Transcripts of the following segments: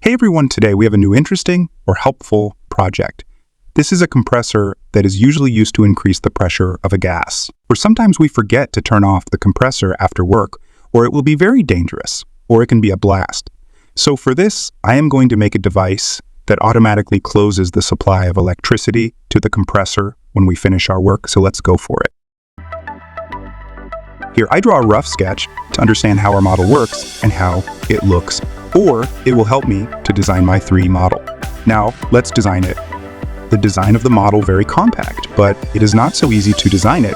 Hey everyone, today we have a new interesting or helpful project. This is a compressor that is usually used to increase the pressure of a gas. Or sometimes we forget to turn off the compressor after work, or it will be very dangerous, or it can be a blast. So for this, I am going to make a device that automatically closes the supply of electricity to the compressor when we finish our work, so let's go for it. Here, I draw a rough sketch to understand how our model works and how it looks, or it will help me to design my 3D model. Now, let's design it. The design of the model very compact, but it is not so easy to design it.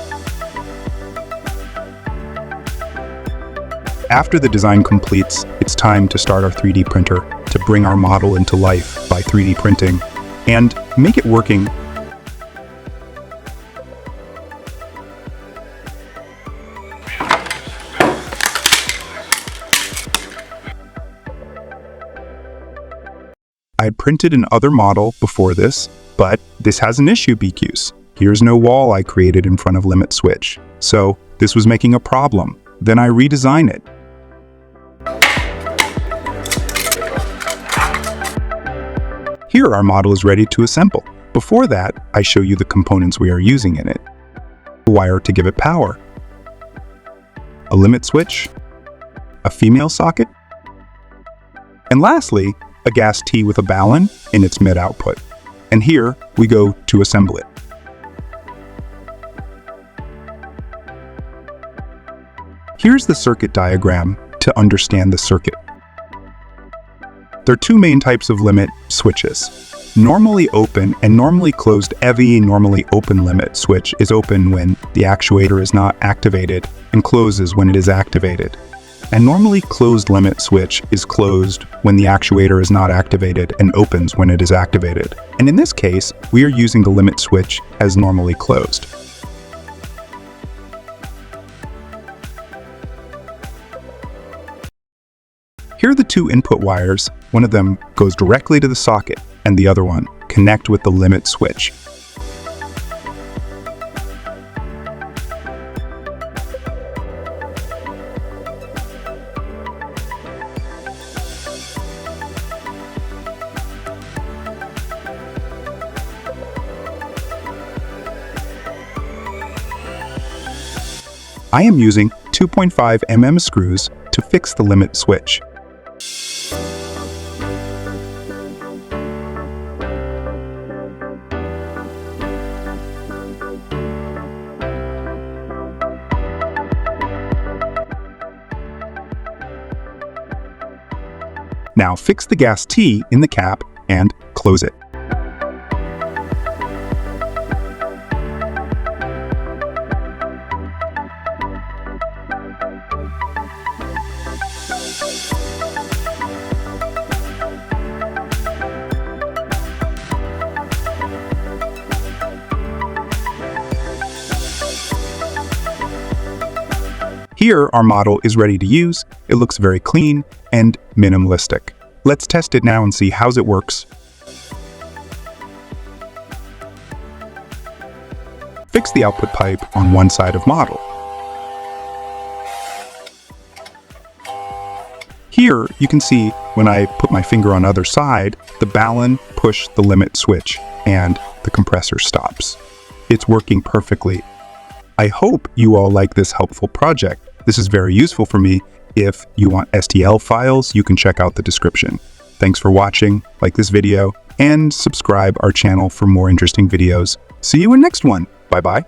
After the design completes, it's time to start our 3D printer to bring our model into life by 3D printing and make it working. I had printed another model before this, but this has an issue, BQs. Here's no wall I created in front of limit switch, so this was making a problem. Then I redesign it. Here our model is ready to assemble. Before that, I show you the components we are using in it. A wire to give it power, a limit switch, a female socket, and lastly, a gas T with a ballon in its mid output. And here we go to assemble it. Here's the circuit diagram to understand the circuit. There are two main types of limit switches. Normally open and normally closed. Every normally open limit switch is open when the actuator is not activated and closes when it is activated. A normally closed limit switch is closed when the actuator is not activated and opens when it is activated. And in this case, we are using the limit switch as normally closed. Here are the two input wires. One of them goes directly to the socket and the other one connect with the limit switch. I am using 2.5 mm screws to fix the limit switch. Now fix the gas T in the cap and close it. Here, our model is ready to use. It looks very clean and minimalistic. Let's test it now and see how it works. Fix the output pipe on one side of model. Here, you can see when I put my finger on other side, the ballon pushed the limit switch and the compressor stops. It's working perfectly. I hope you all like this helpful project. This is very useful for me. If you want STL files, you can check out the description. Thanks for watching, like this video, and subscribe our channel for more interesting videos. See you in next one. Bye-bye.